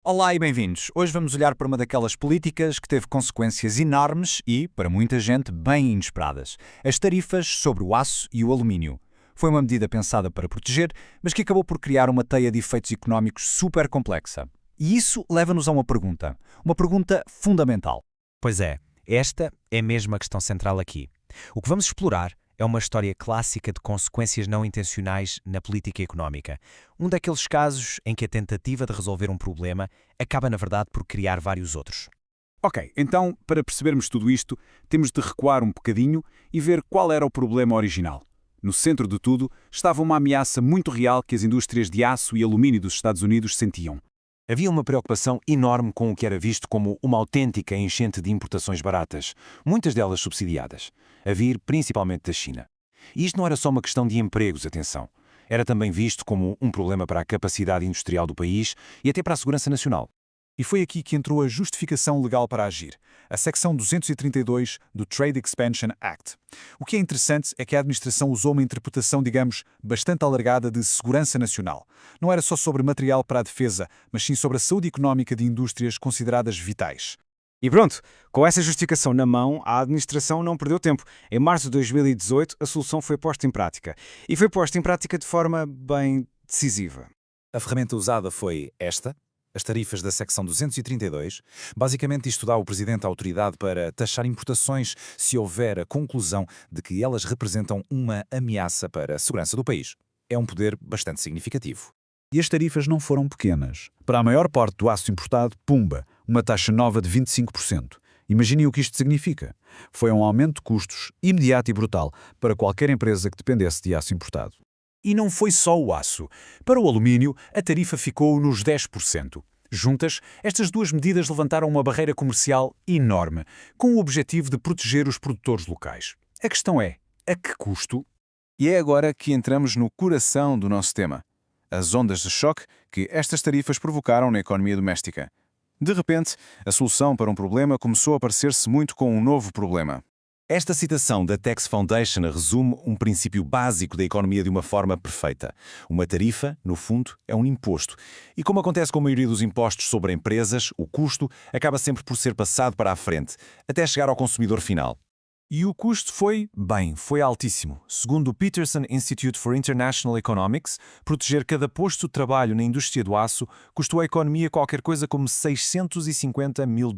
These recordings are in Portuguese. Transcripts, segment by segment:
Olá e bem-vindos. Hoje vamos olhar para uma daquelas políticas que teve consequências enormes e, para muita gente, bem inesperadas. As tarifas sobre o aço e o alumínio. Foi uma medida pensada para proteger, mas que acabou por criar uma teia de efeitos económicos super complexa. E isso leva-nos a uma pergunta fundamental. Pois é, esta é mesmo a questão central aqui. O que vamos explorar é uma história clássica de consequências não intencionais na política económica. Um daqueles casos em que a tentativa de resolver um problema acaba, na verdade, por criar vários outros. Ok, então, para percebermos tudo isto, temos de recuar um bocadinho e ver qual era o problema original. No centro de tudo estava uma ameaça muito real que as indústrias de aço e alumínio dos Estados Unidos sentiam. Havia uma preocupação enorme com o que era visto como uma autêntica enchente de importações baratas, muitas delas subsidiadas, a vir principalmente da China. E isto não era só uma questão de empregos, atenção. Era também visto como um problema para a capacidade industrial do país e até para a segurança nacional. E foi aqui que entrou a justificação legal para agir, a secção 232 do Trade Expansion Act. O que é interessante é que a administração usou uma interpretação, digamos, bastante alargada de segurança nacional. Não era só sobre material para a defesa, mas sim sobre a saúde económica de indústrias consideradas vitais. E pronto, com essa justificação na mão, a administração não perdeu tempo. Em março de 2018, a solução foi posta em prática. E foi posta em prática de forma bem decisiva. A ferramenta usada foi esta, as tarifas da secção 232. Basicamente, isto dá ao Presidente a autoridade para taxar importações se houver a conclusão de que elas representam uma ameaça para a segurança do país. É um poder bastante significativo. E as tarifas não foram pequenas. Para a maior parte do aço importado, pumba, uma taxa nova de 25%. Imaginem o que isto significa. Foi um aumento de custos imediato e brutal para qualquer empresa que dependesse de aço importado. E não foi só o aço. Para o alumínio, a tarifa ficou nos 10%. Juntas, estas duas medidas levantaram uma barreira comercial enorme, com o objetivo de proteger os produtores locais. A questão é, a que custo? E é agora que entramos no coração do nosso tema. As ondas de choque que estas tarifas provocaram na economia doméstica. De repente, a solução para um problema começou a parecer-se muito com um novo problema. Esta citação da Tax Foundation resume um princípio básico da economia de uma forma perfeita. Uma tarifa, no fundo, é um imposto. E como acontece com a maioria dos impostos sobre empresas, o custo acaba sempre por ser passado para a frente, até chegar ao consumidor final. E o custo foi altíssimo. Segundo o Peterson Institute for International Economics, proteger cada posto de trabalho na indústria do aço custou à economia qualquer coisa como $650 mil.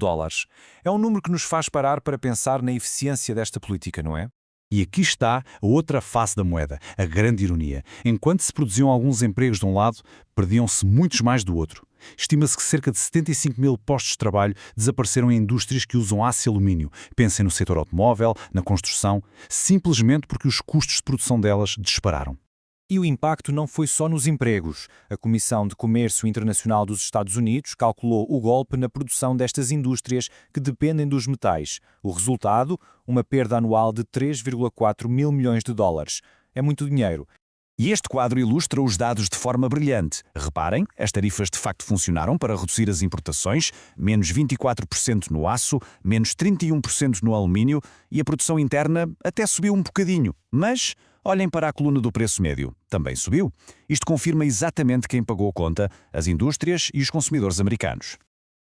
É um número que nos faz parar para pensar na eficiência desta política, não é? E aqui está a outra face da moeda, a grande ironia. Enquanto se produziam alguns empregos de um lado, perdiam-se muitos mais do outro. Estima-se que cerca de 75 mil postos de trabalho desapareceram em indústrias que usam aço e alumínio. Pensem no setor automóvel, na construção, simplesmente porque os custos de produção delas dispararam. E o impacto não foi só nos empregos. A Comissão de Comércio Internacional dos Estados Unidos calculou o golpe na produção destas indústrias que dependem dos metais. O resultado? Uma perda anual de 3,4 mil milhões de dólares. É muito dinheiro. E este quadro ilustra os dados de forma brilhante. Reparem, as tarifas de facto funcionaram para reduzir as importações, menos 24% no aço, menos 31% no alumínio, e a produção interna até subiu um bocadinho. Mas olhem para a coluna do preço médio. Também subiu. Isto confirma exatamente quem pagou a conta, as indústrias e os consumidores americanos.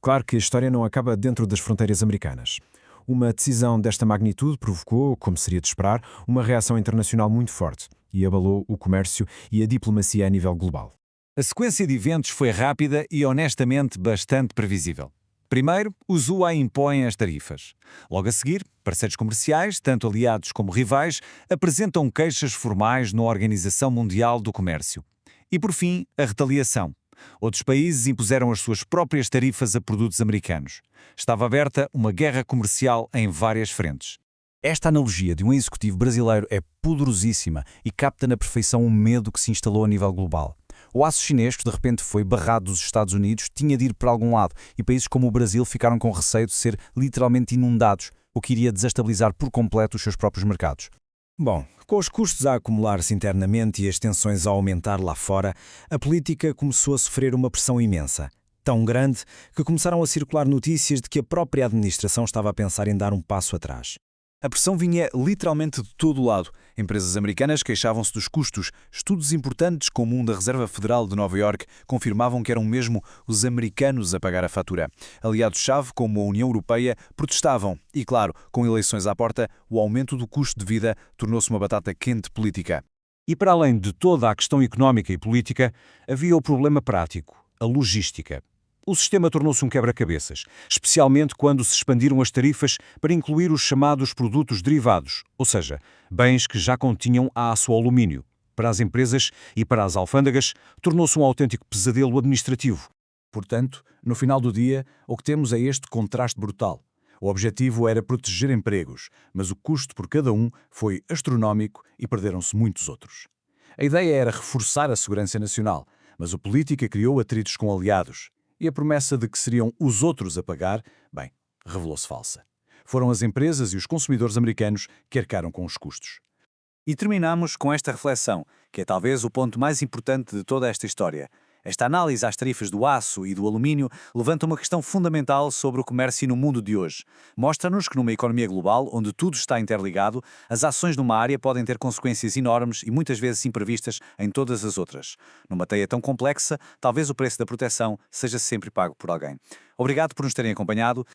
Claro que a história não acaba dentro das fronteiras americanas. Uma decisão desta magnitude provocou, como seria de esperar, uma reação internacional muito forte e abalou o comércio e a diplomacia a nível global. A sequência de eventos foi rápida e, honestamente, bastante previsível. Primeiro, o ZUA impõe as tarifas. Logo a seguir, parceiros comerciais, tanto aliados como rivais, apresentam queixas formais na Organização Mundial do Comércio. E, por fim, a retaliação. Outros países impuseram as suas próprias tarifas a produtos americanos. Estava aberta uma guerra comercial em várias frentes. Esta analogia de um executivo brasileiro é poderosíssima e capta na perfeição o medo que se instalou a nível global. O aço chinês, que de repente foi barrado dos Estados Unidos, tinha de ir para algum lado, e países como o Brasil ficaram com receio de ser literalmente inundados, o que iria desestabilizar por completo os seus próprios mercados. Bom, com os custos a acumular-se internamente e as tensões a aumentar lá fora, a política começou a sofrer uma pressão imensa. Tão grande que começaram a circular notícias de que a própria administração estava a pensar em dar um passo atrás. A pressão vinha literalmente de todo o lado. Empresas americanas queixavam-se dos custos. Estudos importantes, como um da Reserva Federal de Nova Iorque, confirmavam que eram mesmo os americanos a pagar a fatura. Aliados-chave, como a União Europeia, protestavam. E, claro, com eleições à porta, o aumento do custo de vida tornou-se uma batata quente política. E para além de toda a questão económica e política, havia o problema prático, a logística. O sistema tornou-se um quebra-cabeças, especialmente quando se expandiram as tarifas para incluir os chamados produtos derivados, ou seja, bens que já continham aço ou alumínio. Para as empresas e para as alfândegas, tornou-se um autêntico pesadelo administrativo. Portanto, no final do dia, o que temos é este contraste brutal. O objetivo era proteger empregos, mas o custo por cada um foi astronómico e perderam-se muitos outros. A ideia era reforçar a segurança nacional, mas a política criou atritos com aliados. E a promessa de que seriam os outros a pagar, bem, revelou-se falsa. Foram as empresas e os consumidores americanos que arcaram com os custos. E terminamos com esta reflexão, que é talvez o ponto mais importante de toda esta história. Esta análise às tarifas do aço e do alumínio levanta uma questão fundamental sobre o comércio no mundo de hoje. Mostra-nos que numa economia global, onde tudo está interligado, as ações numa área podem ter consequências enormes e muitas vezes imprevistas em todas as outras. Numa teia tão complexa, talvez o preço da proteção seja sempre pago por alguém. Obrigado por nos terem acompanhado.